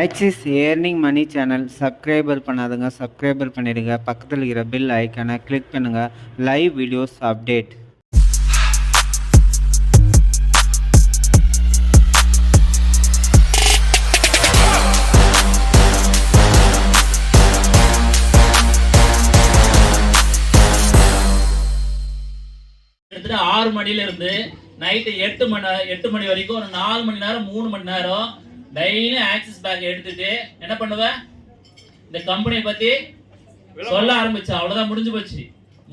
Axis Earning Money channel subscriber பண்ணாதுங்க, subscriber பண்ணிடுங்க. பக்கத்தில் இருக்கிற பெல் ஐக்கானை கிளிக் பண்ணுங்க. Live videos update. கிட்டத்தட்ட 6 மணில இருந்து நைட்டு 8 மணி வரைக்கும் ஒரு 4 மணி நேரம் 3 மணி நேரம் டெய்லி ஆக்சிஸ் பேங்க் எடுத்துட்டு என்ன பண்ணுவ, இந்த கம்பெனியை பத்தி சொல்ல ஆரம்பிச்சா. அவ்வளவுதான், முடிஞ்சு போச்சு.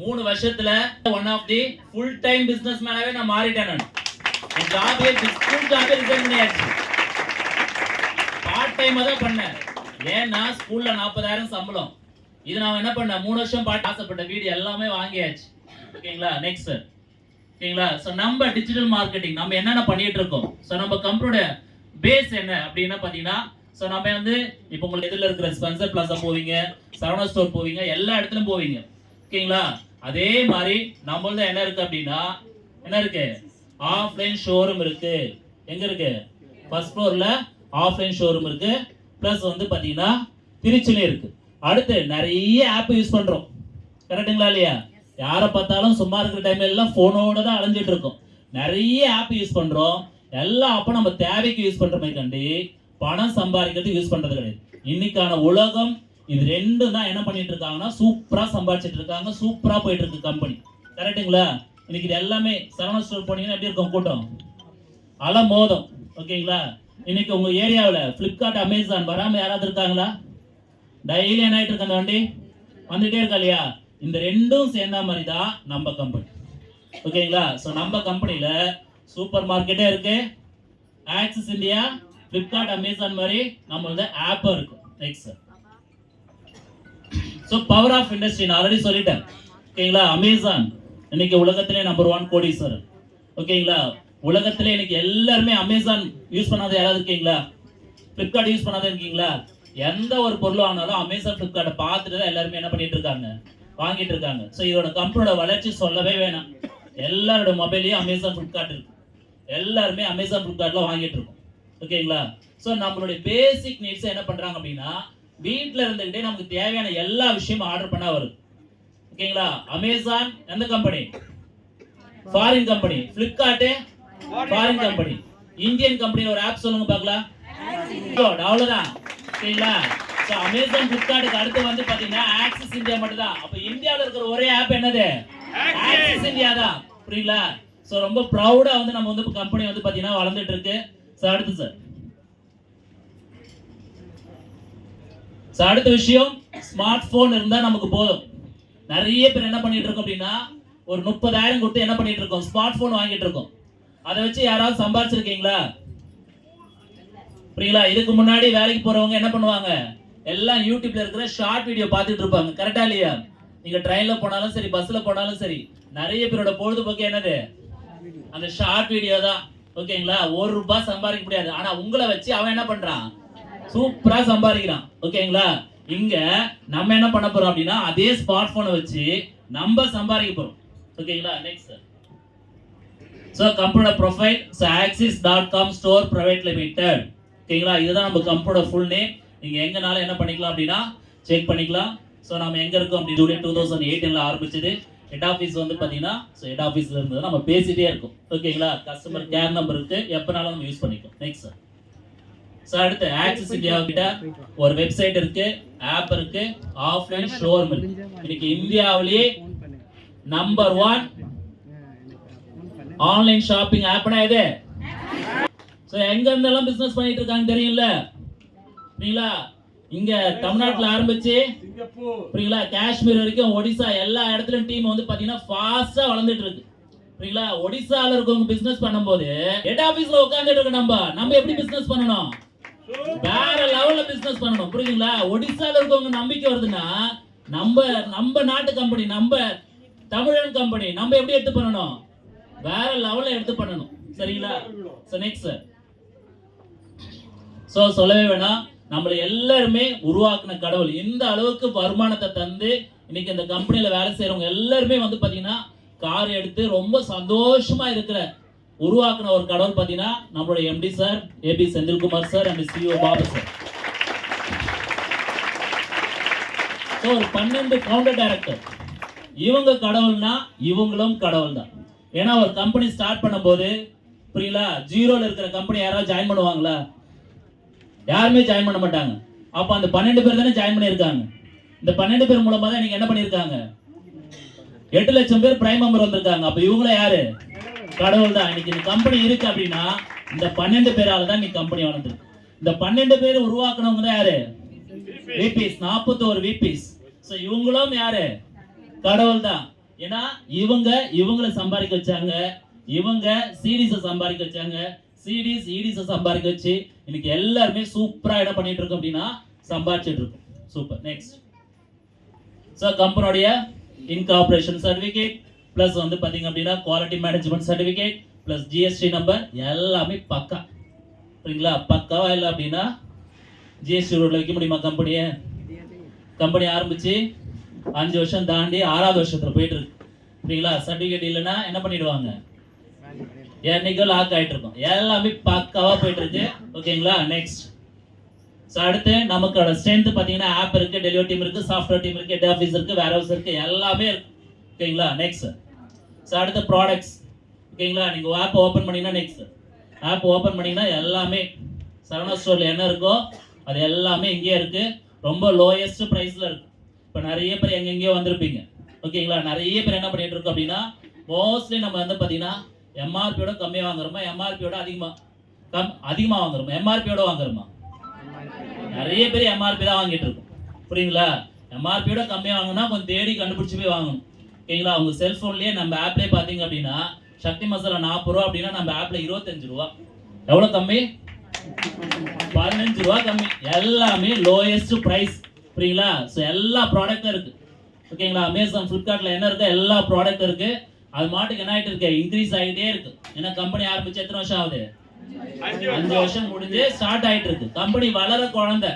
3 வருஷத்துல one of the full time business மேனாவே நான் மாறிட்டேன். நான் என் ஜாபே ஸ்கூல் ஜாபே ரிசைன் பண்ணியாச்சு. பார்ட் டைமா தான் பண்ணேன். ஏன்னா ஸ்கூல்ல 40,000 சம்பளம். இது நான் என்ன பண்ணேன், 3 வருஷம் பார்த்து ஆசைப்பட்ட வீடு எல்லாமே வாங்கியாச்சு. ஓகேங்களா, நெக்ஸ்ட் சார். ஓகேங்களா, சோ நம்ம டிஜிட்டல் மார்க்கெட்டிங் நம்ம என்னென்ன பண்ணிட்டு இருக்கோம். சோ நம்ம கம்பெனியோட பேஸ் என்ன அப்படின்னா பாத்தீங்கன்னா, சோ நம்ம வந்து இப்போ உங்களுக்கு எதிரில் இருக்கிற ஸ்பென்சர் பிளாசா போவீங்க, சரவணா ஸ்டோர் போவீங்க, எல்லா இடத்துலயும் போவீங்க. ஓகேங்களா, அதே மாதிரி நம்மளது என்ன இருக்கு அப்படின்னா, என்ன இருக்கு, ஆஃப்லைன் ஷோரூம் இருக்கு. எங்க இருக்கு, ஃபர்ஸ்ட் ஃப்ளோர்ல ஆஃப்லைன் ஷோரூம் இருக்கு. பிளஸ் வந்து பாத்தீங்கன்னா திருச்சிலே இருக்கு. அடுத்து நிறைய ஆப் யூஸ் பண்றோம். கரெக்டுங்களா இல்லையா? யாரை பார்த்தாலும் சும்மா இருக்கிற டைம்ல எல்லாம் போனோட தான் அலைஞ்சிட்டு இருக்கோம். நிறைய ஆப் யூஸ் பண்றோம். எல்லாம் அப்ப நம்ம தேவைக்கு யூஸ் பண்றோமே கண்டி பணம் சம்பாதிக்கிறதுக்கு யூஸ் பண்றது கிடையாது. இன்னைக்கான உலகம் இது ரெண்டும் தான் என்ன பண்ணிட்டு இருக்காங்கன்னா சூப்பரா சம்பாதிச்சிட்டு இருக்காங்க. சூப்பரா போயிட்டு இருக்கு கம்பெனி. கரெக்டுங்களா? இன்னைக்கு இது எல்லாமே சரவணா ஸ்டோர் போனீங்கன்னா எப்படி இருக்கும் கூட்டம், அல மோதம். ஓகேங்களா, இன்னைக்கு உங்க ஏரியாவில் பிளிப்கார்ட், அமேசான் வராம யாராவது இருக்காங்களா? டெய்லி என்ன ஆயிட்டு இருக்க அந்த வண்டி வந்துட்டே இருக்கா இல்லையா? இந்த ரெண்டும் சேர்ந்த மாதிரி தான் நம்ம கம்பெனி. ஓகேங்களா, ஸோ நம்ம கம்பெனியில சூப்பர் மார்க்கெட்டே இருக்கு, ஆக்சிஸ் இந்தியா, பிளிப்கார்ட், அமேசான் மாதிரி நம்மளோட ஆப்பும் இருக்கு. Next sir. So power of industry நான் ஆல்ரெடி சொல்லிட்டேன். ஓகேங்களா, அமேசான் இன்னைக்கு உலகத்திலே நம்பர் 1 கோடீஸ்வரர். ஓகேங்களா, உலகத்திலே இன்னைக்கு எல்லாருமே அமேசான் யூஸ் பண்ணாத யாராவது இருக்கீங்களா? பிளிப்கார்ட் யூஸ் பண்ணாத இருக்கீங்களா? எந்த ஒரு பொருள் ஆனாலும் அமேசான், பிளிப்கார்ட்டை பார்த்துட்டு தான் எல்லாருமே என்ன பண்ணிட்டு இருக்காங்க, வாங்கிட்டு இருக்காங்க. ஸோ இதோட கம்பெனியோட வளர்ச்சி சொல்லவே வேணாம். எல்லாரோட மொபைலையும் அமேசான், பிளிப்கார்ட் இருக்கு. எல்லாருமே அமேசான், பிளிப்கார்ட்ல வாங்கிட்டு இருக்கோம். ஓகேங்களா, ஸோ நம்மளுடைய பேசிக் நீட்ஸ் என்ன பண்றாங்க அப்படின்னா, வீட்டில் இருந்துகிட்டே நமக்கு தேவையான எல்லா விஷயமும் ஆர்டர் பண்ணா வருது. ஓகேங்களா, அமேசான் எந்த company, foreign company. Flipkart foreign company. Indian company ஒரு ஆப் சொல்லுங்க பார்க்கலாம். அவ்வளவுதான். ஓகேங்களா, சோ அமேசான், பிளிப்கார்ட்டுக்கு அடுத்து வந்து பாத்தீங்கன்னா ஆக்சிஸ் இந்தியா மட்டும் தான். அப்ப இந்தியாவில் இருக்கிற ஒரே ஆப் என்னது, ஆக்சிஸ் இந்தியா தான். புரியுங்களா? சோ ரொம்ப ப்ரௌடா வந்து நம்ம வந்து கம்பெனி வந்து பாத்தீங்கன்னா வளர்ந்துட்டு இருக்கு. சோ அடுத்து சார். சோ அடுத்த விஷயம், ஸ்மார்ட் போன் இருந்தா நமக்கு போதும். நிறைய பேர் என்ன பண்ணிட்டு இருக்கோம் அப்படின்னா, ஒரு 30,000 கொடுத்து என்ன பண்ணிட்டு இருக்கோம், ஸ்மார்ட் போன் வாங்கிட்டு இருக்கோம். அதை வச்சு யாராவது சம்பாதிச்சிருக்கீங்களா? புரியுங்களா? இதுக்கு முன்னாடி வேலைக்கு போறவங்க என்ன பண்ணுவாங்க, எல்லாம் யூடியூப்ல இருக்கிற ஷார்ட் வீடியோ பார்த்துட்டு இருப்பாங்க. கரெக்டா இல்லையா? நீங்க ட்ரெயின்ல போனாலும் சரி, பஸ்ல போனாலும் சரி, நிறைய பேரோட பொழுதுபோக்கு என்னது, அந்த ஷார்ட் வீடியோ தான். ஓகேங்களா, ₹1 சம்பாதிக்க முடியாது. ஆனா உங்களை வச்சு அவன் என்ன பண்றான், சூப்பரா சம்பாதிக்கிறான். ஓகேங்களா, இங்க நம்ம என்ன பண்ண போறோம் அப்படின்னா, அதே ஸ்மார்ட் போனை வச்சு நம்ம சம்பாதிக்க போறோம். ஓகேங்களா, நெக்ஸ்ட் சார். சோ கம்பெனியோட profile, so axis.com store private limited. ஓகேங்களா, இதுதான் நம்ம கம்பெனியோட ஃபுல் நேம். நீங்க எங்கனாலும் என்ன பண்ணிக்கலாம் அப்படின்னா செக் பண்ணிக்கலாம். ஸோ நம்ம எங்க இருக்கோம் அப்படி ஜூலை 2018 ஆரம்பிச்சது. ஹெட் ஆஃபீஸ் வந்து பாத்தீங்கன்னா, ஸோ ஹெட் ஆஃபீஸ்ல இருந்து நம்ம பேசிட்டே இருக்கோம். ஓகேங்களா, கஸ்டமர் கேர் நம்பர் இருக்கு, எப்பனாலும் நம்ம யூஸ் பண்ணிக்கலாம். Next sir. ஸோ அடுத்து ஆக்சிஸ் இந்தியா கிட்ட ஒரு வெப்சைட் இருக்கு, ஆப் இருக்கு, ஆஃப்லைன் ஷோரூம் இருக்கு. இன்னைக்கு இந்தியாவிலேயே நம்பர் 1 ஆன்லைன் ஷாப்பிங் ஆப்னா இது. சோ எங்க இருந்தெல்லாம் பிசினஸ் பண்ணிட்டு இருக்காங்க தெரியும்ல? புரியுங்களா? இங்க தமிழ்நாட்டுல ஆரம்பிச்சு புரியுங்களா, காஷ்மீர் வரைக்கும், ஒடிசா எல்லா இடத்துலயும் டீம் வந்து பாத்தீங்கன்னா ஃபாஸ்டா வளர்ந்துட்டு இருக்கு. புரியுங்களா? ஒடிசால இருக்கவங்க பிசினஸ் பண்ணும்போது ஹெட் ஆபீஸ்ல உட்கார்ந்துட்டு இருக்க நம்ம எப்படி பிசினஸ் பண்ணணும், வேற லெவல்ல பிசினஸ் பண்ணணும். புரியுங்களா? ஒடிசால இருக்கவங்க நம்பிக்கை வருதுன்னா நம்ம நாட்டு கம்பெனி, நம்ம தமிழன் கம்பெனி, நம்ம எப்படி எடுத்து பண்ணணும், வேற லெவல்ல எடுத்து பண்ணணும். சரிங்களா? So next sir. சோ சொல்லவே வேணாம், நம்மள எல்லாருமே உருவாக்குன கடவுள் இந்த அளவுக்கு வருமானத்தை தந்து இன்னைக்கு இந்த கம்பெனில வேலை செய்யறவங்க எல்லாருமே வந்து பாத்தீங்கன்னா கார் எடுத்து ரொம்ப சந்தோஷமா இருக்கிற உருவாக்குன ஒரு கடவுள் பாத்தீங்கன்னா நம்மளுடைய MD sir, AP Senthilkumar sir and CEO Babu sir. So ஒரு 12 ஃபவுண்டர் டைரக்டர், இவங்க கடவுள்னா இவங்களும் கடவுள் தான். ஏன்னா ஒரு கம்பெனி ஸ்டார்ட் பண்ணும்போது புரியுங்களா, ஜீரோல இருக்கிற கம்பெனி யாராவது ஜாயின் பண்ணுவாங்களா? யாருமே ஜாயின் பண்ண மாட்டாங்க. அப்போ அந்த 12 பேர் தானே ஜாயின் பண்ணியிருக்காங்க. இந்த 12 பேர் மூலமா தான் இன்னைக்கு என்ன பண்ணியிருக்காங்க, 8 லட்சம் பேர் பிரைம் மெம்பர் வந்திருக்காங்க. அப்போ இவங்கள யாரு? கடவுள் தான். இன்னைக்கு இந்த கம்பெனி இருக்கு அப்படின்னா இந்த 12 பேரால தான் இன்னைக்கு கம்பெனி வளர்ந்துருக்கு. இந்த 12 பேர் உருவாக்குனவங்க தான் யாரு? விபிஸ், 41 விபிஸ். ஸோ இவங்களும் யாரு? கடவுள் தான். ஏன்னா இவங்களை சம்பாதிக்க வச்சாங்க, இவங்க சிடிஸை சம்பாதிக்க வச்சாங்க, சிடிஸ் ஈடிஸை சம்பாதிக்க வச்சு இன்னைக்கு எல்லாருமே சூப்பரா என்ன பண்ணிட்டு இருக்கோம் அப்படின்னா சம்பாதிச்சுட்டு இருக்கோம். சூப்பர். நெக்ஸ்ட். ஸோ கம்பெனியோடைய இன்கார்பரேஷன் சர்டிஃபிகேட் பிளஸ் வந்து பாத்தீங்க அப்படின்னா quality management certificate plus GST number எல்லாமே பக்கா. சரிங்களா? பக்காவா இல்லை அப்படின்னா ஜிஎஸ்டி ரோட்ல வைக்க முடியுமா கம்பெனியை? கம்பெனி ஆரம்பிச்சு 5 வருஷம் தாண்டி 6வது வருஷத்துல போயிட்டு இருக்கு. சரிங்களா? சர்டிஃபிகேட் இல்லைன்னா என்ன பண்ணிடுவாங்க, என்னைக்கோ லாக் ஆயிட்டு இருக்கும். எல்லாமே பக்காவா போயிட்டு இருக்கு. ஓகேங்களா? நெக்ஸ்ட். ஸோ அடுத்து நமக்கோட ஸ்ட்ரென்த் பார்த்தீங்கன்னா ஆப் இருக்கு, டெலிவரி டீம் இருக்கு, சாஃப்ட்வேர் டீம் இருக்கு, ஹெட் ஆஃபீஸ் இருக்கு, வேர் ஹவுஸ் இருக்கு, எல்லாமே இருக்கு. ஓகேங்களா? நெக்ஸ்ட். ஸோ அடுத்து ப்ராடக்ட்ஸ். ஓகேங்களா? நீங்கள் ஆப் ஓப்பன் பண்ணீங்கன்னா நெக்ஸ்ட் ஆப் ஓப்பன் பண்ணீங்கன்னா எல்லாமே சரவணா ஸ்டோரில் என்ன இருக்கோ அது எல்லாமே இங்கேயே இருக்கு. ரொம்ப லோயஸ்ட் ப்ரைஸில் இருக்கு. இப்போ நிறைய பேர் எங்கெங்கேயோ வந்திருப்பீங்க. ஓகேங்களா? நிறைய பேர் என்ன பண்ணிட்டு இருக்கோம் அப்படின்னா மோஸ்ட்லி நம்ம வந்து பார்த்தீங்கன்னா எம்ஆர்பியோட கம்மியாக வாங்குறோமா, எம்ஆர்பியோட அதிகமாக வாங்குறோமா, எம்ஆர்பியோட வாங்குறோமா? நிறைய பேர் எம்ஆர்பி தான் வாங்கிட்டு இருக்கும். புரியுங்களா? எம்ஆர்பியோட கம்மியாக வாங்கினா கொஞ்சம் தேடி கண்டுபிடிச்சி போய் வாங்கணும். ஓகேங்களா? உங்க செல்போன்லேயே நம்ம ஆப்லேயே பார்த்தீங்க அப்படின்னா சக்தி மசாலா 40 ரூபா அப்படின்னா நம்ம ஆப்ல 25 ரூபா. எவ்வளோ கம்மி? 15 ரூபா கம்மி. எல்லாமே லோயஸ்ட் ப்ரைஸ். புரியுங்களா? ஸோ எல்லா ப்ராடக்டும் இருக்கு. ஓகேங்களா? அமேசான், ஃப்ளிப்கார்ட்ல என்ன இருக்கோ எல்லா ப்ராடக்ட் இருக்கு. அது மாட்டுக்கு என்ன ஆகிட்டு இருக்கு, இன்க்ரீஸ் ஆகிட்டே இருக்கு. ஏன்னா கம்பெனி ஆரம்பிச்சு எத்தனை வருஷம் ஆகுது? 5 வருஷம் முடிஞ்சு ஸ்டார்ட் ஆயிட்டு இருக்கு. கம்பெனி வளர குழந்தை.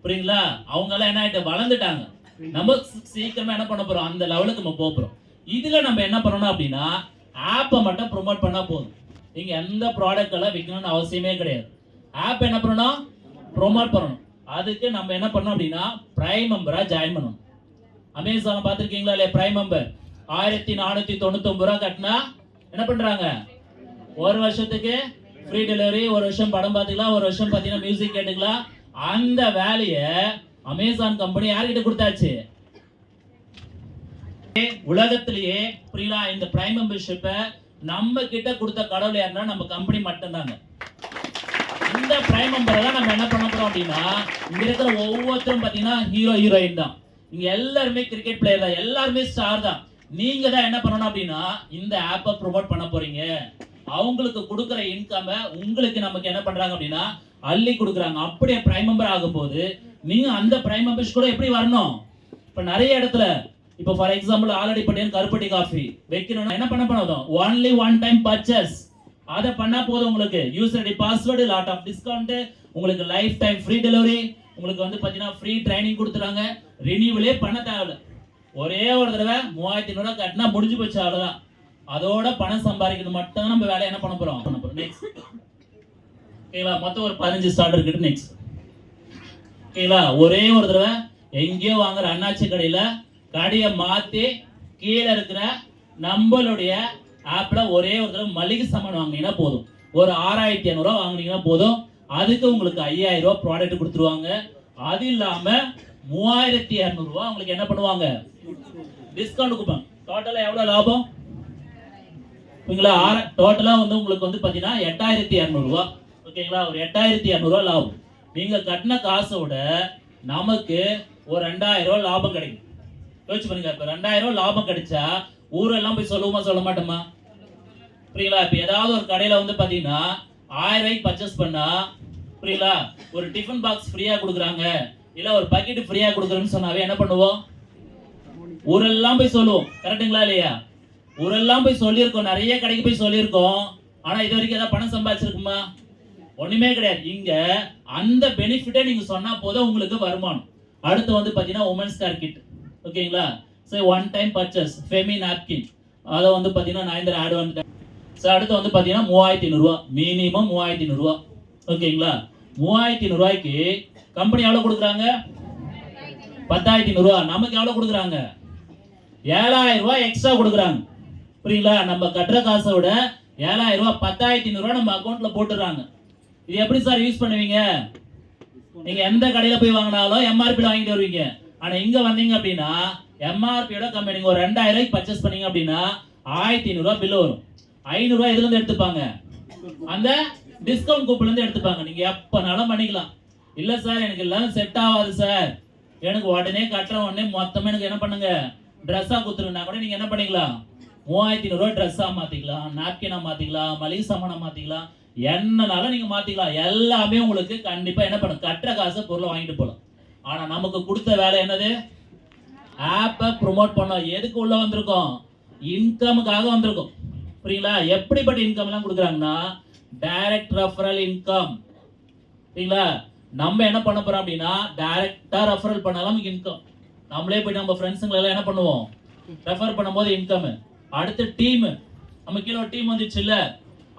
புரியுங்களா? அவங்க எல்லாம் என்ன ஆயிட்டு வளர்ந்துட்டாங்க. நம்ம சீக்கிரமா என்ன பண்ண போறோம், அந்த லெவலுக்கு நம்ம போறோம். இதுல நம்ம என்ன பண்ணணும் அப்படின்னா ஆப்பை மட்டும் ப்ரொமோட் பண்ணா போதும். நீங்க எந்த ப்ராடக்ட் எல்லாம் விற்கணும்னு அவசியமே கிடையாது. ஆப் என்ன பண்ணணும், ப்ரொமோட் பண்ணணும். அதுக்கு நம்ம என்ன பண்ணணும் அப்படின்னா பிரைம் மெம்பரா ஜாயின் பண்ணணும். அமேசான் பார்த்துருக்கீங்களா இல்லையா? பிரைம் மெம்பர் 1499 ரூபா கட்டினா என்ன பண்றாங்க, ஒரு வருஷத்துக்கு ஃப்ரீ டெலிவரி, ஒரு வருஷம் படம் பார்த்துக்கலாம், ஒரு வருஷம் பார்த்தீங்கன்னா மியூசிக் கேட்டுக்கலாம். அந்த வேலையை அமேசான் கம்பெனி யார்கிட்ட கொடுத்தாச்சு? உலகத்திலேயே புரியலா இந்த பிரைம் மெம்பர்ஷிப்பை நம்ம கிட்ட கொடுத்த கடவுள் யாருன்னா நம்ம கம்பெனி மட்டும்தாங்க. இந்த பிரைம் மெம்பரை தான் நம்ம என்ன பண்ண போறோம் அப்படின்னா இங்க இருக்கிற ஒவ்வொருத்தரும் பாத்தீங்கன்னா ஹீரோயின் தான். இங்க எல்லாருமே கிரிக்கெட் பிளேயர் தான், எல்லாருமே ஸ்டார் தான். நீங்க தான் என்ன பண்ணணும் அப்படின்னா இந்த ஆப்பை ப்ரொமோட் பண்ண போறீங்க. அவங்களுக்கு கொடுக்குற இன்கம் உங்களுக்கு நமக்கு என்ன பண்றாங்க அப்படின்னா அள்ளி கொடுக்குறாங்க. அப்படியே பிரைம் மெம்பர் ஆகும்போது நீங்க அந்த பிரைம் மெம்பர்ஸ் கூட எப்படி வரணும்? இப்ப நிறைய இடத்துல இப்போ ஃபார் எக்ஸாம்பிள் ஆல்ரெடி பட்டியன் கருப்பட்டி காஃபி வைக்கணும்னா என்ன பண்ண போதும், ஒன்லி ஒன் டைம் பர்ச்சேஸ். அதை பண்ணா போதும். உங்களுக்கு user ID, password, lot of discount, உங்களுக்கு லைஃப் டைம் ஃப்ரீ டெலிவரி, உங்களுக்கு வந்து பாத்தீங்கன்னா ஃப்ரீ ட்ரைனிங் கொடுத்துறாங்க. ரினியூவலே பண்ண தேவையில்ல. ஒரே ஒரு தடவை 3500 ரூபாய் கட்டினா முடிஞ்சு போச்சு, அவ்வளவுதான். அதோட பணம் சம்பாதிக்கிறது மட்டும் நம்ம வேலை என்ன பண்ண போறோம். நெக்ஸ்ட். ஓகேங்களா? மொத்தம் ஒரு 15 ஸ்டார்டர் இருக்கு. நெக்ஸ்ட். ஓகேங்களா? ஒரே ஒரு தடவை எங்கேயோ வாங்குற அண்ணாச்சி கடையை மாத்தி கீழே இருக்கிற நம்மளுடைய ஆப்ல ஒரே ஒரு தடவை மளிகை சாமான் வாங்கினீங்கன்னா போதும். ஒரு 6500 ரூபாய் வாங்கினீங்கன்னா போதும். அதுக்கு உங்களுக்கு 5000 ரூபாய் ப்ராடக்ட் கொடுத்துருவாங்க. அது இல்லாம 3200 ரூபாய் உங்களுக்கு என்ன பண்ணுவாங்க, டிஸ்கவுண்ட் கொடுப்பாங்க. டோட்டலா எவ்வளவு லாபம்? ஓகேங்களா? டோட்டலா வந்து உங்களுக்கு வந்து பாத்தீங்கன்னா 8200 ரூபாய். ஓகேங்களா? ஒரு 8200 ரூபாய் லாபம். நீங்க கட்டின காசோட நமக்கு ஒரு 2000 ரூபாய் லாபம் கிடைக்கும். யோசிச்சு பண்ணுங்க. இப்ப 2000 ரூபாய் லாபம் கிடைச்சா ஊரெல்லாம் போய் சொல்லுவோமா சொல்ல மாட்டோமா? புரியுங்களா? இப்ப ஏதாவது ஒரு கடையில வந்து பாத்தீங்கன்னா 1000 ரூபாய்க்கு பர்ச்சேஸ் பண்ணா புரியுங்களா ஒரு டிஃபன் பாக்ஸ் ஃப்ரீயா கொடுக்குறாங்க, இல்ல ஒரு பக்கெட் ஃப்ரீயா கொடுக்குறேன்னு சொன்னாவே என்ன பண்ணுவோம், ஊரெல்லாம் போய் சொல்லுவோம். கரெக்டுங்களா இல்லையா? ஊரெல்லாம் போய் சொல்லியிருக்கோம், நிறைய கடைக்கு போய் சொல்லியிருக்கோம். ஆனா இது வரைக்கும் ஏதாவது பணம் சம்பாதிச்சிருக்குமா? ஒண்ணுமே கிடையாது. இங்க அந்த பெனிஃபிட்டை நீங்க சொன்னா போதும் உங்களுக்கு வருமானம். அடுத்து வந்து பாத்தீங்கன்னா உமன்ஸ் கேர் கிட். ஓகேங்களா? So one time purchase Femi napkin, அதை வந்து பாத்தீங்கன்னா நான் இந்த ஆட் வந்து. சோ அடுத்து வந்து பாத்தீங்கன்னா 3500 ரூபாய், மினிமம் 3500 ரூபாய். ஓகேங்களா? 3500 ரூபாய்க்கு கம்பெனி எவ்வளவு கொடுக்குறாங்க? 10,500 ரூபா. நமக்கு எவ்வளவு கொடுக்குறாங்க? 7,000 ரூபாய் எக்ஸ்ட்ரா கொடுக்குறாங்க. புரியுங்களா? நம்ம கட்டுற காசை விட 7,000 ரூபாய் 10,500 ரூபாய் நம்ம அக்கௌண்ட்ல போட்டுறாங்க. இது எப்படி சார் யூஸ் பண்ணுவீங்க? நீங்க எந்த கடையில போய் வாங்கினாலும் எம்ஆர்பி வாங்கிட்டு வருவீங்க. ஆனா இங்க வந்தீங்க அப்படின்னா எம்ஆர்பியோட கம்மி. நீங்க ஒரு 2,000 ரூபாய்க்கு பர்ச்சேஸ் பண்ணீங்க அப்படின்னா 1,500 ரூபாய் பில் வரும். 500 ரூபாய் எதுல இருந்து எடுத்துப்பாங்க? அந்த டிஸ்கவுண்ட் கூப்பன்ல இருந்து எடுத்துப்பாங்க. நீங்க எப்பனாலும் பண்ணிக்கலாம். இல்ல சார் எனக்கு எல்லாம் செட் ஆகாது சார், எனக்கு உடனே கட்டுற உடனே மொத்தமா எனக்கு என்ன பண்ணுங்க ட்ரெஸ்ஸா குத்துருங்கன்னா கூட நீங்க என்ன பண்ணிக்கலாம், 3,500 ரூபாய் ட்ரெஸ்ஸா மாத்திக்கலாம், நாப்கினா மாத்திக்கலாம், மளிகை சாமானா மாத்திக்கலாம், என்னனாலும் நீங்க மாத்திக்கலாம். எல்லாமே உங்களுக்கு கண்டிப்பா என்ன பண்ணும், கட்டுற காசை பொருளை வாங்கிட்டு போகலாம். ஆனா நமக்கு கொடுத்த வேலை என்னது? ஆப்பை ப்ரொமோட் பண்ணோம். எதுக்கு உள்ள வந்திருக்கோம்? இன்கமுக்காக வந்திருக்கோம். புரியுங்களா? எப்படிப்பட்ட இன்கம் எல்லாம் கொடுக்குறாங்கன்னா டைரக்ட் ரெஃபரல் இன்கம். சரிங்களா? நம்ம என்ன பண்ண போறோம் அப்படின்னா டைரக்டா ரெஃபரல் பண்ணாலும் இன்கம். நம்மளே போய் நம்ம ஃப்ரெண்ட்ஸுங்களை எல்லாம் என்ன பண்ணுவோம், ரெஃபர் பண்ணும்போது இன்கம். அடுத்து டீம், நம்ம கீழே ஒரு டீம் வந்துச்சு இல்ல,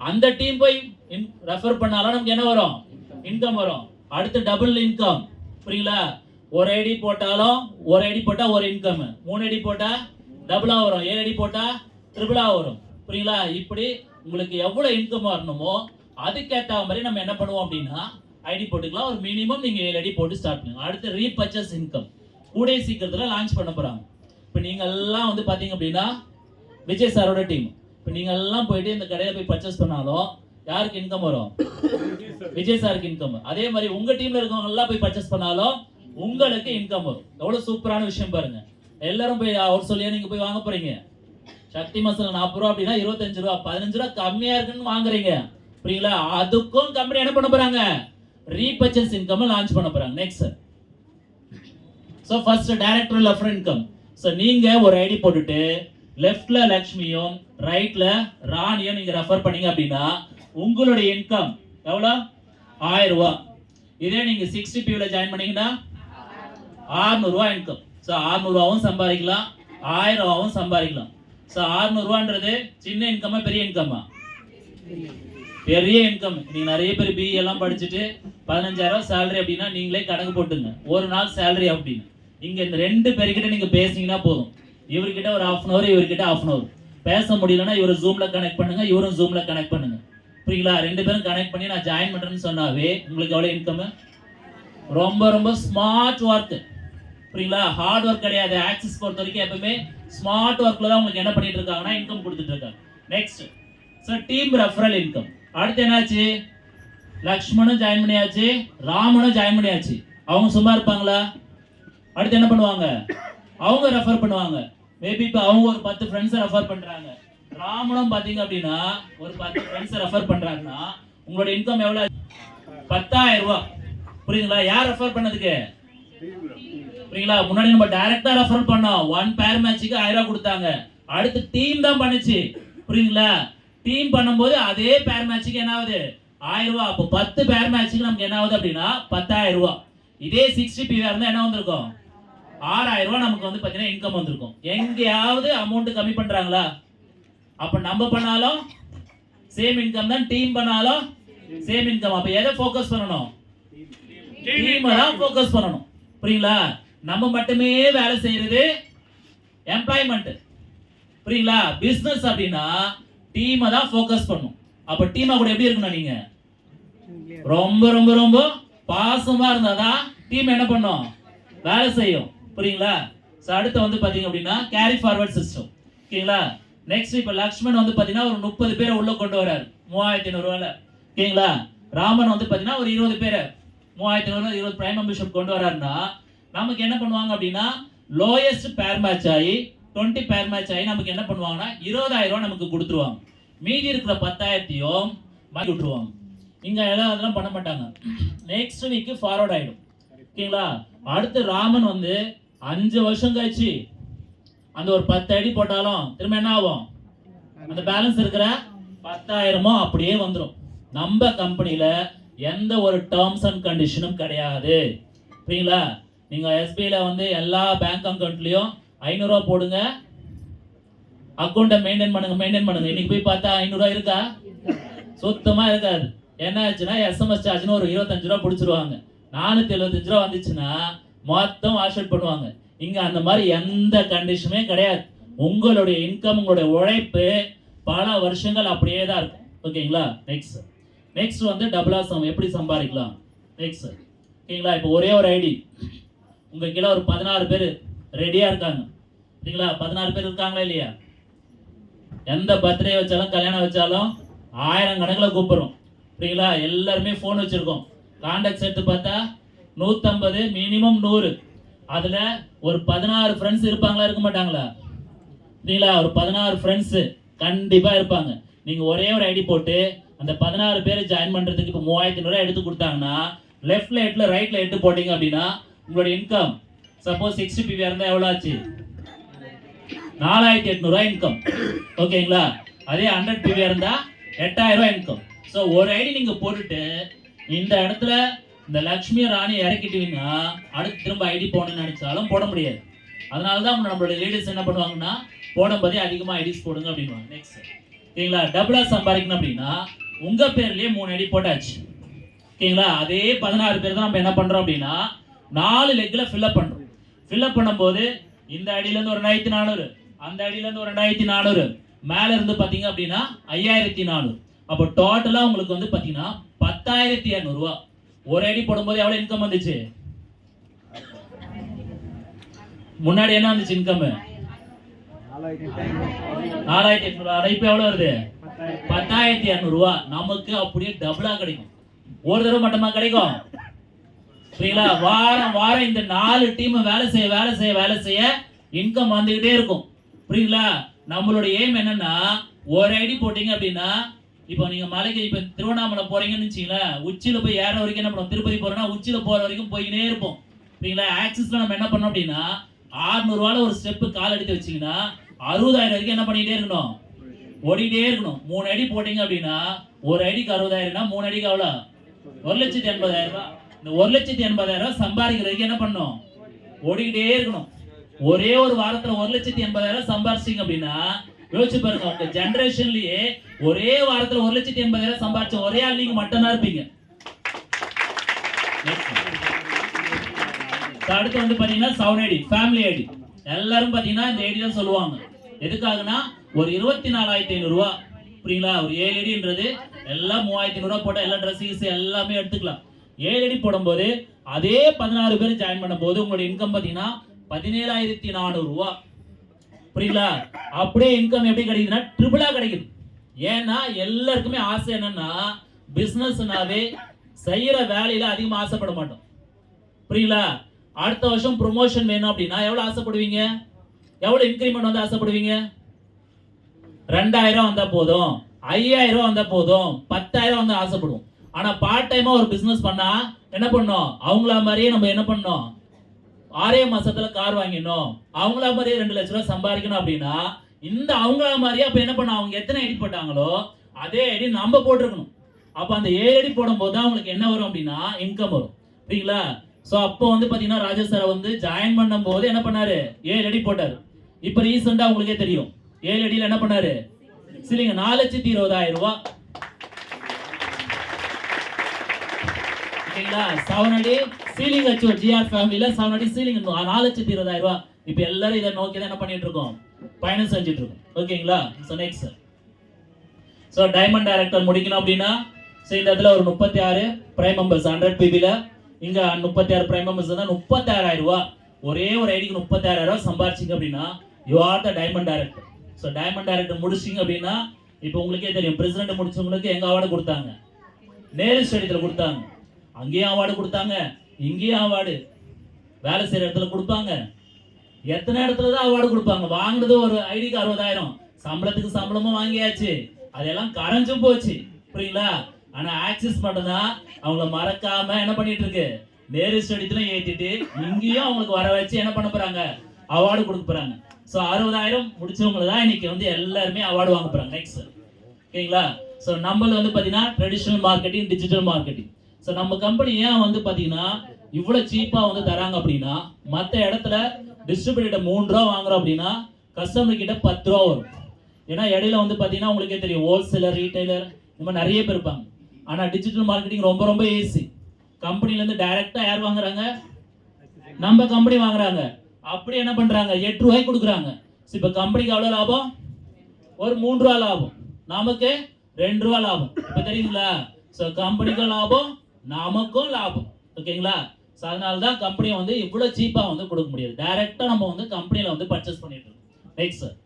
அந்த டீம் போய் ரெஃபர் பண்ணாலும் நமக்கு என்ன வரும், இன்கம் வரும். அடுத்து டபுள் இன்கம். புரியுங்களா? ஒரு ஐடி போட்டாலும் ஒரு ஐடி போட்டா ஒரு இன்கம், 3 ஐடி போட்டா டபுளா வரும், 7 ஐடி போட்டா ட்ரிபிளா வரும். புரியுங்களா? இப்படி உங்களுக்கு எவ்வளவு இன்கம் வரணுமோ அதுக்கேற்ற மாதிரி நம்ம என்ன பண்ணுவோம் அப்படின்னா ஐடி போட்டுக்கலாம். ஒரு மினிமம் நீங்க 7 ஐடி போட்டு ஸ்டார்ட் பண்ணுங்க. அடுத்து ரீபர்ச்சேஸ் இன்கம் கூடிய சீக்கிரத்துல லான்ச் பண்ண போறாங்க. இப்போ நீங்க எல்லாம் வந்து பாத்தீங்க அப்படின்னா விஜய் சாரோட டீம், இப்போ நீங்க எல்லாம் போயிட்டு இந்த கடையில போய் பர்ச்சேஸ் பண்ணாலும் யாருக்கு இன்கம் வரும்? விஜய் சாருக்கு இன்கம். அதே மாதிரி உங்க டீம்ல இருக்கவங்க எல்லாம் போய் பர்ச்சேஸ் பண்ணாலும் உங்களுக்கு இன்கம் வரும். எவ்வளவு சூப்பரான விஷயம் பாருங்க. எல்லாரும் போய் அவர் சொல்லியா நீங்க போய் வாங்க போறீங்க. சக்தி மசாலா 40 ரூபா அப்படின்னா 25 ரூபா, 15 ரூபா கம்மியா இருக்குன்னு வாங்குறீங்க. புரியுங்களா? அதுக்கும் கம்பெனி என்ன பண்ண போறாங்க, ரீபர்ச்சேஸ் இன்கம் லான்ச் பண்ண போறாங்க. Next, so first direct referral income. So நீங்க ஒரு ஐடி போட்டுட்டு லெஃப்ட்ல லட்சுமியும் ரைட்ல ராணியும் நீங்க ரெஃபர் பண்ணீங்க அப்படின்னா உங்களுடைய இன்கம் எவ்வளவு? 1000 ரூபாய். இதே நீங்க 60 ல ஜாயின் பண்ணீங்கன்னா 600 ரூபாய் இன்கம். சோ 600 ரூபாயும் சம்பாதிக்கலாம், 1000 ரூபாயும் சம்பாதிக்கலாம். சோ 600 ரூபான்றது சின்ன இன்கமா பெரிய இன்கமா? பெரிய இன்கம். நீங்க நிறைய பேர் பிஇ எல்லாம் படிச்சுட்டு 15,000 சேலரி அப்படின்னா நீங்களே கணக்கு போட்டுங்க ஒரு நாள் சேலரி அப்படின்னு. இங்க இந்த 2 பேர்கிட்ட நீங்க பேசினீங்கன்னா போதும். இவர்கிட்ட ஒரு 1/2 hour, இவர்கிட்ட 1/2 hour. பேச முடியலன்னா இவரு ஜூம்ல கனெக்ட் பண்ணுங்க, இவரும் ஜூம்ல கனெக்ட் பண்ணுங்க. புரியுங்களா? 2 பேரும் கனெக்ட் பண்ணி நான் ஜாயின் பண்றேன்னு சொன்னாவே உங்களுக்கு எவ்வளவு இன்கம்? ரொம்ப ரொம்ப ஸ்மார்ட் ஒர்க். புரியுங்களா? ஹார்ட் ஒர்க் கிடையாது. ஆக்சிஸ் பொறுத்த வரைக்கும் எப்பவுமே ஸ்மார்ட் ஒர்க்ல தான் உங்களுக்கு என்ன பண்ணிட்டு இருக்காங்கன்னா இன்கம் கொடுத்துட்டு இருக்காங்க. Next, so team referral income. அடுத்து என்னாச்சு, லக்ஷ்மணும் ஜாயின் பண்ணியாச்சு, ராமனும் ஜாயின் பண்ணியாச்சு. அவங்க சும்மா இருப்பாங்களா? அடுத்து என்ன பண்ணுவாங்க, அவங்க ரெஃபர் பண்ணுவாங்க. மேபி இப்போ அவங்க ஒரு 10 ஃப்ரெண்ட்ஸை ரெஃபர் பண்றாங்க. ராமனும் பாத்தீங்க அப்படின்னா ஒரு 10 ஃப்ரெண்ட்ஸை ரெஃபர் பண்றாங்கன்னா உங்களோட இன்கம் எவ்வளவு? 10,000 ரூபாய். புரியுங்களா? யார் ரெஃபர் பண்ணதுக்கு? புரியுங்களா? முன்னாடி நம்ம டைரக்டா ரெஃபர் பண்ணோம், 1 பேர் மேட்சுக்கு 1000 ரூபாய் கொடுத்தாங்க. அடுத்து டீம் தான் பண்ணுச்சு. புரியுங்களா? டீம் பண்ணும்போது அதே பேர் மேட்சுக்கு என்ன ஆகுது? 1000 ரூபாய். அப்போ 10 பேர் மேட்சுக்கு நமக்கு என்ன ஆகுது அப்படின்னா 10,000 ரூபாய். இதே 60 PVR இருந்தா என்ன வந்திருக்கும்? 6,000 ரூபாய் நமக்கு வந்து பாத்தீங்கன்னா இன்கம் வந்திருக்கும். எங்கேயாவது அமௌண்ட் கம்மி பண்றாங்களா? அப்ப நம்ம பண்ணாலும் சேம் இன்கம் தான், டீம் பண்ணாலும் சேம் இன்கம். அப்ப எதை ஃபோக்கஸ் பண்ணணும்? டீம் தான் ஃபோக்கஸ் பண்ணணும். புரியுங்களா? நம்ம மட்டுமே வேலை செய்யறது எம்ப்ளாய்மெண்ட். புரியுங்களா? பிசினஸ் அப்படின்னா டீமை தான் ஃபோக்கஸ் பண்ணும். அப்ப டீமா கூட எப்படி இருக்கணும், நீங்க ரொம்ப ரொம்ப ரொம்ப பாசமா இருந்தாதான் டீம் என்ன பண்ணும், வேலை செய்யும். புரியுங்களா? அடுத்து வந்து பாத்தீங்க அப்படின்னா கேரி ஃபார்வர்ட் சிஸ்டம். ஓகேங்களா? நெக்ஸ்ட் இப்ப லக்ஷ்மன் வந்து பாத்தீங்கன்னா ஒரு 30 பேரை உள்ள கொண்டு வராரு 3,500 ரூபாயில. ஓகேங்களா? ராமன் வந்து பாத்தீங்கன்னா ஒரு 20 பேரை 3,500 20 பிரைம் மெம்பர்ஷிப் கொண்டு வராருன்னா நமக்கு என்ன பண்ணுவாங்க அப்படின்னா லோயஸ்ட் பேர் மேட்ச் ஆகி 20 பேர் மேட்ச் ஆகி நமக்கு என்ன பண்ணுவாங்கன்னா 20,000 ரூபாய் நமக்கு கொடுத்துருவாங்க. மீதி இருக்கிற 10,000த்தையும் வாங்கி விட்டுருவாங்க. இங்க எல்லாம் அதெல்லாம் பண்ண மாட்டாங்க. நெக்ஸ்ட் வீக் ஃபார்வர்ட் ஆயிடும். ஓகேங்களா? அடுத்து ராமன் வந்து 5 வருஷம் கழிச்சு அந்த ஒரு 10 ஐடி போட்டாலும் திரும்ப என்ன ஆகும், அந்த பேலன்ஸ் இருக்கிற 10,000 அப்படியே வந்துடும். நம்ம கம்பெனில எந்த ஒரு டேர்ம்ஸ் அண்ட் கண்டிஷனும் கிடையாது. புரியுங்களா? நீங்க எஸ்பிஐல வந்து எல்லா பேங்க் அக்கௌண்ட்லயும் 500 ரூபாய் போடுங்க, அக்கௌண்ட்டை மெயின்டைன் பண்ணுங்க. இன்னைக்கு போய் பார்த்தா 500 ரூபாய் இருக்கா? சுத்தமா இருக்காது. என்ன ஆச்சுன்னா எஸ்எம்எஸ் சார்ஜ்னு ஒரு 25 ரூபாய் பிடிச்சிருவாங்க. 475 ரூபாய் வந்துச்சுன்னா மொத்தம் வாஷ் அவுட் பண்ணுவாங்க. இங்க அந்த மாதிரி எந்த கண்டிஷனுமே கிடையாது. உங்களுடைய இன்கம், உங்களுடைய உழைப்பு பல வருஷங்கள் அப்படியே தான் இருக்கும். ஓகேங்களா? நெக்ஸ்ட் வந்து டபுளா எப்படி சம்பாதிக்கலாம் நெக்ஸ்ட். ஓகேங்களா? இப்போ ஒரே ஒரு ஐடி, உங்க கீழே ஒரு 16 பேர் ரெடியா இருக்காங்க. சரிங்களா? 16 பேர் இருக்காங்களா இல்லையா? எந்த பர்த்டே வச்சாலும் கல்யாணம் வச்சாலும் 1000 கணக்கில் கூப்பிடுறோம். சரிங்களா? எல்லாருமே ஃபோன் வச்சிருக்கோம். கான்டாக்ட்ஸ் எடுத்து பார்த்தா 150, மினிமம் 100. அதுல ஒரு 16 ஃப்ரெண்ட்ஸ் இருப்பாங்களா, இருக்க மாட்டாங்களா? சரிங்களா? ஒரு 16 ஃப்ரெண்ட்ஸ் கண்டிப்பா இருப்பாங்க. நீங்க ஒரே ஒரு ஐடி போட்டு அந்த 16 பேர் ஜாயின் பண்றதுக்கு இப்போ 3500 எடுத்து கொடுத்தாங்கன்னா, லெஃப்ட்ல 8 ரைட்ல 8 போட்டீங்க அப்படின்னா உங்களோட இன்கம் சப்போஸ் 60 பிவியா இருந்தா எவ்வளவு ஆச்சு? 4800 இன்கம். ஓகேங்களா? அதே 100 பிவியா இருந்தா 8000 இன்கம். ஸோ ஒரு ஐடி நீங்க போட்டுட்டு இந்த இடத்துல இந்த லக்ஷ்மி ராணி இறக்கிட்டீங்கன்னா அடுத்து திரும்ப ஐடி போடணும்னு நினைச்சாலும் போட முடியாது. அதனால தான் நம்மளுடைய லீடர்ஸ் என்ன பண்ணுவாங்கன்னா, போடும்போதே அதிகமாக ஐடிஸ் போடுங்க அப்படின்வாங்க. நெக்ஸ்ட். ஓகேங்களா? டபுளா சம்பாதிக்கணும் அப்படின்னா உங்க பேர்லயே 3 ஐடி போட்டாச்சு. ஓகேங்களா? அதே 16 பேர் தான் நம்ம என்ன பண்றோம் அப்படின்னா 4 லெக்ல ஃபில்அப் பண்றோம். ஃபில்அப் பண்ணும்போது இந்த ஐடியில இருந்து ஒரு 2400, அந்த ஐடியில இருந்து ஒரு 2400, மேல இருந்து பாத்தீங்க அப்படின்னா 5400. அப்போ டோட்டலா உங்களுக்கு வந்து பாத்தீங்கன்னா 10200 ரூபாய். ஒரு ஐடி போடும்போது எவ்வளவு இன்கம் வந்துச்சு? முன்னாடி என்ன வந்துச்சு இன்கம்? 4800. இப்போ எவ்வளவு வருது? 10200 ரூபாய். நமக்கு அப்படியே டபுளா கிடைக்கும். ஒரு தடவை மட்டுமா கிடைக்கும்? சரிங்களா? வாரம் வாரம் இந்த 4 டீம் வேலை செய்ய இன்கம் வந்துகிட்டே இருக்கும். புரியுங்களா? நம்மளோட எய்ம் என்னன்னா, ஒரு ஐடி போட்டீங்க அப்படின்னா, இப்போ நீங்க மலைக்கு இப்போ திருவண்ணாமலை போறீங்கன்னு வச்சுங்களேன், உச்சியில போய் ஏற வரைக்கும் என்ன பண்ணுவோம்? திருப்பதி போறோம்னா உச்சியில போற வரைக்கும் போயினே இருப்போம். சரிங்களா? ஆக்சிஸ்ல நம்ம என்ன பண்ணோம் அப்படின்னா 600 ரூபாயில ஒரு ஸ்டெப் கால் எடுத்து வச்சீங்கன்னா 60000 வரைக்கும் என்ன பண்ணிட்டே இருக்கணும்? ஓடிட்டே இருக்கணும். 3 ஐடி போட்டீங்க அப்படின்னா ஒரு ஐடிக்கு 60000னா 3 ஐடிக்கு எவ்வளோ? 1,80,000 ரூபாய். இந்த 1,80,000 ரூபாய் சம்பாதிக்கிறதுக்கு என்ன பண்ணணும்? ஓடிக்கிட்டே இருக்கணும். ஒரே ஒரு வாரத்துல 1,80,000 சம்பாதிச்சிங்க அப்படின்னா யோசிச்சு பாருங்க, உங்க ஜெனரேஷன்லயே ஒரே வாரத்துல 1,80,000 சம்பாதிச்ச ஒரே ஆள் நீங்க மட்டும்தான் இருப்பீங்க. அடுத்து வந்து பாத்தீங்கன்னா 7 ஐடி, ஃபேமிலி ஐடி. எல்லாரும் பாத்தீங்கன்னா இந்த ஐடி தான் சொல்லுவாங்க. எதுக்காகனா ஒரு 24,500 ரூபாய். புரியுங்களா? ஒரு 7 ஐடின்றது எல்லாம் 3,500 ரூபாய் போட்டா எல்லா ட்ரெஸ்ஸிங்ஸ் எல்லாமே எடுத்துக்கலாம். 7 ஐடி போடும்போது அதே 16 பேர் ஜாயின் பண்ணும் போது உங்களோட இன்கம் பாத்தீங்கன்னா 17,400 ரூபாய். புரியுங்களா? அப்படியே இன்கம் எப்படி கிடைக்குதுன்னா ட்ரிபிளா கிடைக்குது. ஏன்னா எல்லாருக்குமே ஆசை என்னன்னா, பிசினஸ்னாவே செய்யற வேலையில அதிகமா ஆசைப்பட மாட்டோம். புரியுங்களா? அடுத்த வருஷம் ப்ரொமோஷன் வேணும் அப்படின்னா எவ்வளவு ஆசைப்படுவீங்க? எவ்வளவு இன்கிரிமெண்ட் வந்து ஆசைப்படுவீங்க? 2000 வந்தா போதும், 5000 வந்தா போதும், 10,000 வந்து ஆசைப்படுவோம். ஆனா பார்ட் டைமா ஒரு பிசினஸ் பண்ணா என்ன பண்ணோம்? அவங்கள மாதிரியே நம்ம என்ன பண்ணோம்? 6 மாசத்துல கார் வாங்கிடணும், அவங்கள மாதிரியே 2 லட்சம் ரூபாய் சம்பாதிக்கணும் அப்படின்னா இந்த அவங்கள மாதிரியே அப்ப என்ன பண்ணோம்? அவங்க எத்தனை ஐடி போட்டாங்களோ அதே ஐடி நம்ம போட்டிருக்கணும். அப்ப அந்த 7 ஐடி போடும் போது தான் உங்களுக்கு என்ன வரும் அப்படின்னா இன்கம் வரும். சரிங்களா? சோ அப்போ வந்து பாத்தீங்கன்னா ராஜேஷ் சார் வந்து ஜாயின் பண்ணும் போது என்ன பண்ணாரு? 7 ஐடி போட்டாரு. இப்ப ரீசெண்டா உங்களுக்கே தெரியும் 7 ஐடியில என்ன பண்ணாரு? சரிங்க, 4,20,000 ரூபாய். ஓகேங்களா? 7 அடி சீலிங் வச்சு ஜிஆர் ஃபேமிலில 7 அடி சீலிங் 4,20,000 ரூபாய். இப்போ எல்லாரும் இதை நோக்கி தான் என்ன பண்ணிட்டு இருக்கோம்? பயணம் செஞ்சுட்டு இருக்கோம். ஓகேங்களா? So next. So diamond director முடிக்கணும் அப்படின்னா இந்த இடத்துல ஒரு 36 பிரைம் மெம்பர்ஸ் 100 பிபில, இங்க 36 பிரைம் மெம்பர்ஸ் தான் 36,000 ரூபாய். ஒரே ஒரு ஐடிக்கு 36,000 ரூபாய் சம்பாதிச்சிங்க அப்படின்னா you are the diamond director. So diamond director முடிச்சிங்க அப்படின்னா இப்போ உங்களுக்கே தெரியும், பிரசிடென்ட் முடிச்சவங்களுக்கு எங்க அவார்டு கொடுத்தாங்க? நேரு ஸ்டேடியத்தில் கொடுத்தாங்க. அங்கேயும் அவார்டு கொடுத்தாங்க, இங்கேயும் அவார்டு, வேலை செய்யற இடத்துல கொடுப்பாங்க. எத்தனை இடத்துல தான் அவார்டு கொடுப்பாங்க? வாங்கினது ஒரு ஐடிக்கு 60,000, சம்பளத்துக்கு சம்பளமும் வாங்கியாச்சு, அதெல்லாம் கரைஞ்சும் போச்சு. புரியுங்களா? ஆனா ஆக்சிஸ் மட்டும்தான் அவங்கள மறக்காம என்ன பண்ணிட்டு இருக்கு? நேரு ஸ்டேடியத்துல ஏத்திட்டு இங்கேயும் அவங்களுக்கு வர வச்சு என்ன பண்ண போறாங்க? அவார்டு கொடுக்க போறாங்க. ஸோ 60,000 முடிச்சவங்க தான் இன்னைக்கு வந்து எல்லாருமே அவார்டு வாங்க போறாங்க. நெக்ஸ்ட். ஓகேங்களா? ஸோ நம்மள வந்து பாத்தீங்கன்னா traditional marketing, digital marketing. So நம்ம கம்பெனி ஏன் வந்து பாத்தீங்கன்னா இவ்வளவு சீப்பா வந்து தராங்க அப்படின்னா, மற்ற இடத்துல டிஸ்ட்ரிபியூட்டர் 3 ரூபா வாங்குறோம் அப்படின்னா கஸ்டமர் கிட்ட 10 ரூபா வரும். ஏன்னா இடையில வந்து பாத்தீங்கன்னா உங்களுக்கே தெரியும், ஹோல்சேலர், ரீட்டைலர் இந்த மாதிரி நிறைய பேர் இருப்பாங்க. ஆனா டிஜிட்டல் மார்க்கெட்டிங் ரொம்ப ரொம்ப ஈஸி. கம்பெனில இருந்து டைரக்டா யார் வாங்குறாங்க? நம்ம கம்பெனி வாங்குறாங்க, அப்படி என்ன பண்றாங்க 8 ரூபாய்க்கு கொடுக்குறாங்க. இப்ப கம்பெனிக்கு எவ்வளவு லாபம்? ஒரு 3 ரூபா லாபம், நமக்கு 2 ரூபா லாபம். இப்ப தெரியுங்களா? சோ கம்பெனிக்கும் லாபம், நமக்கும் லாபம். ஓகேங்களா? சோ அதனால தான் கம்பெனி வந்து இவ்வளவு சீப்பா வந்து கொடுக்க முடியாது. டைரக்டா நம்ம வந்து கம்பெனில வந்து பர்ச்சேஸ் பண்ணிட்டு இருக்கோம். Next sir.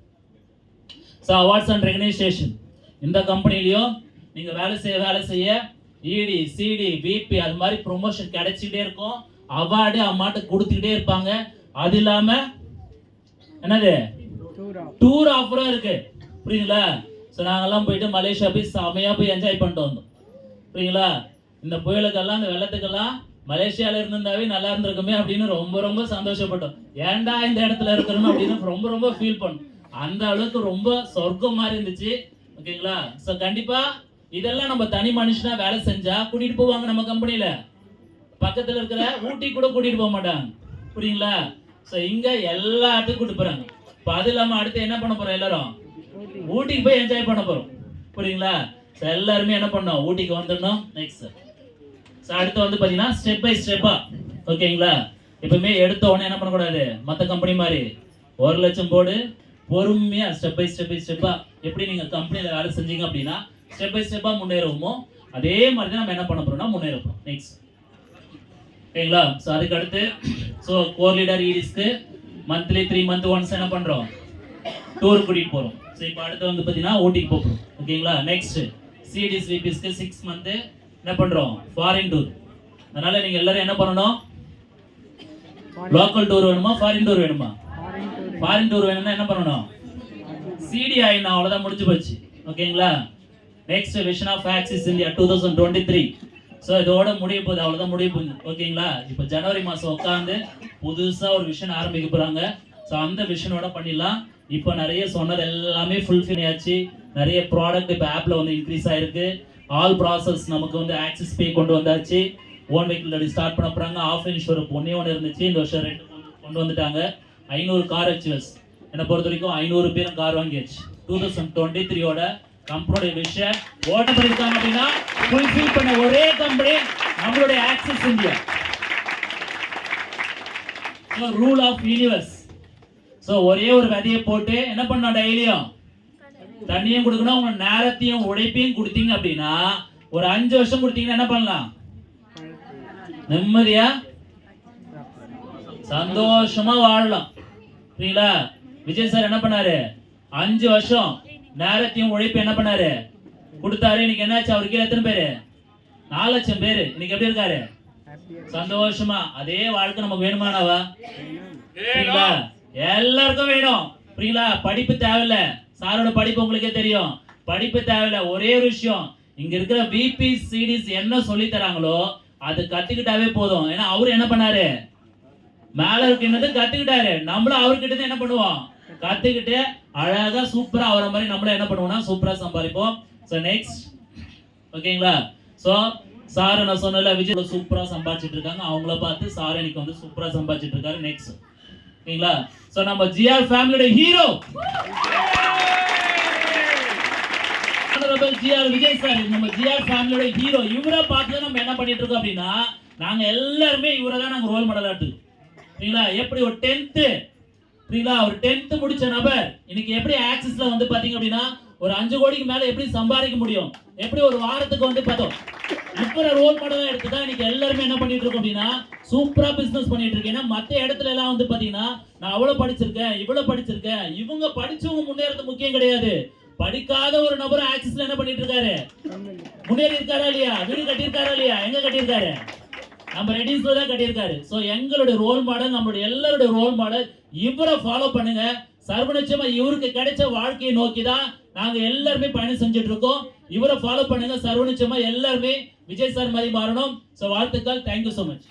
So awards and recognition. இந்த கம்பெனிலயும் நீங்க வேலை செய்ய இடி சிடி விபி அது மாதிரி ப்ரொமோஷன் கிடைச்சிட்டே இருக்கும். அவார்டு அம்மாட்ட கொடுத்துக்கிட்டே இருப்பாங்க. அது இல்லாம என்னது டூர் ஆஃபரும் இருக்கு. புரியுங்களா? ஸோ நாங்கெல்லாம் போயிட்டு மலேசியா போய் செமையா போய் என்ஜாய் பண்ணிட்டு வந்தோம். புரியுங்களா? இந்த புயலுக்கெல்லாம் இந்த வெள்ளத்துக்கெல்லாம் மலேசியால இருந்திருந்தாவே நல்லா இருந்திருக்குமே அப்படின்னு ரொம்ப ரொம்ப சந்தோஷப்பட்டோம். ஏன்டா இந்த இடத்துல இருக்கணும் அப்படின்னு ரொம்ப ரொம்ப ஃபீல் பண்ணோம். அந்த அளவுக்கு ரொம்ப சொர்க்கம் மாதிரி இருந்துச்சு. ஓகேங்களா? ஸோ கண்டிப்பா இதெல்லாம் நம்ம தனி மனுஷனா வேலை செஞ்சா கூட்டிட்டு போவாங்க நம்ம கம்பெனில. பக்கத்துல இருக்கிற ஊட்டி கூட கூட்டிட்டு போக மாட்டாங்க. புரியுங்களா? ஸோ இங்க எல்லா இடத்துக்கும் கூட்டிட்டு போறாங்க. இப்போ அது இல்லாம அடுத்து என்ன பண்ண போறோம்? எல்லாரும் ஊட்டிக்கு போய் என்ஜாய் பண்ண போறோம். புரியுங்களா? ஸோ எல்லாருமே என்ன பண்ணோம்? ஊட்டிக்கு வந்துடணும். நெக்ஸ்ட் ஸோ அடுத்து வந்து பாத்தீங்கன்னா ஸ்டெப் பை ஸ்டெப்பா. ஓகேங்களா? எப்பவுமே எடுத்த உடனே என்ன பண்ணக்கூடாது, மற்ற கம்பெனி மாதிரி 1 லட்சம் போடு, பொறுமையா ஸ்டெப் பை ஸ்டெப்பா எப்படி நீங்க கம்பெனில வேலை செஞ்சீங்க அப்படின்னா ஸ்டெப் பை ஸ்டெப்பா முன்னேறுவோமோ அதே மாதிரி தான் நம்ம என்ன பண்ண போறோம்னா முன்னேற போறோம். நெக்ஸ்ட் ஓகேங்களா? ஸோ அதுக்கு அடுத்து ஸோ கோர் லீடர் ஈடிஸ்க்கு மந்த்லி 3 months ஒன்ஸ் என்ன பண்றோம்? டூர் கூட்டிட்டு போறோம். ஸோ இப்போ அடுத்து வந்து பாத்தீங்கன்னா ஊட்டிக்கு போறோம். ஓகேங்களா? நெக்ஸ்ட் சிடிஸ் விபிஸ்க்கு 6 months என்ன பண்றோம்? Foreign tour. அதனால நீங்க எல்லாரும் என்ன பண்ணணும்? லோக்கல் டூர் வேணுமா ஃபாரின் டூர் வேணுமா? ஃபாரின் டூர் வேணும்னா என்ன பண்ணணும்? சிடி ஆயினா அவ்வளவுதான், முடிஞ்சு போச்சு. ஓகேங்களா? Next vision of Axis India 2023. So இதோட முடிய போகுது, அவ்வளோதான் முடிய போகுது. ஓகேங்களா? இப்போ ஜனவரி மாதம் உட்காந்து புதுசாக ஒரு விஷன் ஆரம்பிக்க போகிறாங்க. ஸோ அந்த விஷனோட பண்ணிடலாம். இப்போ நிறைய சொன்னது எல்லாமே ஃபுல்ஃபில் ஆச்சு. நிறைய ப்ராடக்ட் இப்போ ஆப்பில் வந்து இன்க்ரீஸ் ஆயிருக்கு. ஆல் ப்ராசஸ் நமக்கு வந்து ஆக்சிஸ் பே கொண்டு வந்தாச்சு. ஓன் வெஹிக்கிள் ஸ்டார்ட் பண்ண போகிறாங்க. ஆஃப்லைன் இன்ஷூரன்ஸ் ஒன்று இருந்துச்சு, இந்த வருஷம் 2 கொண்டு வந்துட்டாங்க. 500 கார் அச்சீவர்ஸ் என்னை பொறுத்த வரைக்கும் 500 பேரும் கார் வாங்கியாச்சு. 2023 கம்பெனியோட விஷயம் ஓட்ட பண்ணிருக்காங்க அப்படின்னா ஃபுல்ஃபில் பண்ண ஒரே கம்பெனி நம்மளுடைய Axis India. So rule of universe. So ஒரே ஒரு விதையை போட்டு என்ன பண்ணணும்? டெய்லியும் தண்ணியும் கொடுக்கணும், உங்க நேரத்தையும் உழைப்பையும் கொடுத்தீங்க அப்படின்னா ஒரு 5 வருஷம் கொடுத்தீங்கன்னா என்ன பண்ணலாம்? நிம்மதியா சந்தோஷமா வாழலாம். புரியுங்களா? விஜய் சார் என்ன பண்ணாரு? 5 வருஷம் நேரத்தையும் உழைப்பு என்ன பண்ணாரு? கொடுத்தாரு. இன்னைக்கு என்னாச்சு? அவருக்கு கீழே எத்தனை பேரு? 4 லட்சம் பேரு. இன்னைக்கு எப்படி இருக்காரு? சந்தோஷமா. அதே வாழ்க்கை நமக்கு வேணுமானாவா? புரியுங்களா? எல்லாருக்கும் வேணும். புரியுங்களா? படிப்பு தேவையில்ல. சாரோட படிப்பு உங்களுக்கே தெரியும். படிப்பு தேவையில்ல. ஒரே ஒரு விஷயம், இங்க இருக்கிற விபி சிடிஸ் என்ன சொல்லி தராங்களோ அது கத்துக்கிட்டாவே போதும். ஏன்னா அவரு என்ன பண்ணாரு? மேல இருக்கின்றது கத்துக்கிட்டாரு. நம்மளும் அவர்கிட்ட என்ன பண்ணுவோம்? கத்துக்கிட்டு அழகா சூப்பரா அவரை மாதிரி நம்மளும் என்ன பண்ணுவோம்னா சூப்பரா சம்பாதிப்போம். சோ நெக்ஸ்ட் ஓகேங்களா? சோ சார் நான் சொன்னல விஜய் சூப்பரா சம்பாதிச்சிட்டு இருக்காங்க. அவங்கள பார்த்து சார் இன்னைக்கு வந்து சூப்பரா சம்பாதிச்சிட்டு இருக்காரு. நெக்ஸ்ட் ஓகேங்களா? சோ நம்ம ஜிஆர் ஃபேமிலியோட ஹீரோ ஜிஆர் விஜய் சார், நம்ம ஜிஆர் ஃபேமிலியோட ஹீரோ. இவரை பார்த்து நம்ம என்ன பண்ணிட்டு இருக்கோம் அப்படின்னா நாங்க எல்லாருமே இவரை தான் நாங்க ரோல் மாடலா எடுத்துக்கோம். சரிங்களா? எப்படி ஒரு 10th சரிங்களா, ஒரு 10th முடிச்ச நபர் இன்னைக்கு எப்படி ஆக்சிஸ்ல வந்து பாத்தீங்க அப்படின்னா ஒரு 5 கோடிக்கு மேல எப்படி சம்பாதிக்க முடியும், எப்படி ஒரு வாரத்துக்கு வந்து பார்த்தோம் இப்ப ரோல் மாடலா எடுத்துதான் இன்னைக்கு எல்லாருமே என்ன பண்ணிட்டு இருக்கோம் அப்படின்னா சூப்பரா பிசினஸ் பண்ணிட்டு இருக்கேன். ஏன்னா மத்த இடத்துல எல்லாம் வந்து பாத்தீங்கன்னா நான் அவ்வளவு படிச்சிருக்கேன் இவ்வளவு படிச்சிருக்கேன், இவங்க படிச்சவங்க முன்னேறது முக்கியம் கிடையாது. படிக்காத ஒரு நபர் ஆக்சிஸ்ல என்ன பண்ணிட்டு இருக்காரு? முன்னேறி இருக்காரா இல்லையா? வீடு கட்டியிருக்காரா இல்லையா? எங்க கட்டியிருக்காரு? நம்ம ரெடிஸ்ல தான் கட்டியிருக்காரு. சோ எங்களுடைய ரோல் மாடல், நம்மளுடைய எல்லாருடைய ரோல் மாடல் இவரை ஃபாலோ பண்ணுங்க. சர்வநிச்சயமா இவருக்கு கிடைச்ச வாழ்க்கையை நோக்கி தான் நாங்க எல்லாருமே பயணம் செஞ்சுட்டு இருக்கோம். இவரை ஃபாலோ பண்ணுங்க. சர்வநிச்சயமா எல்லாருமே விஜய் சார் மாதிரி மாறணும். சோ வாழ்த்துக்கள். Thank you so much.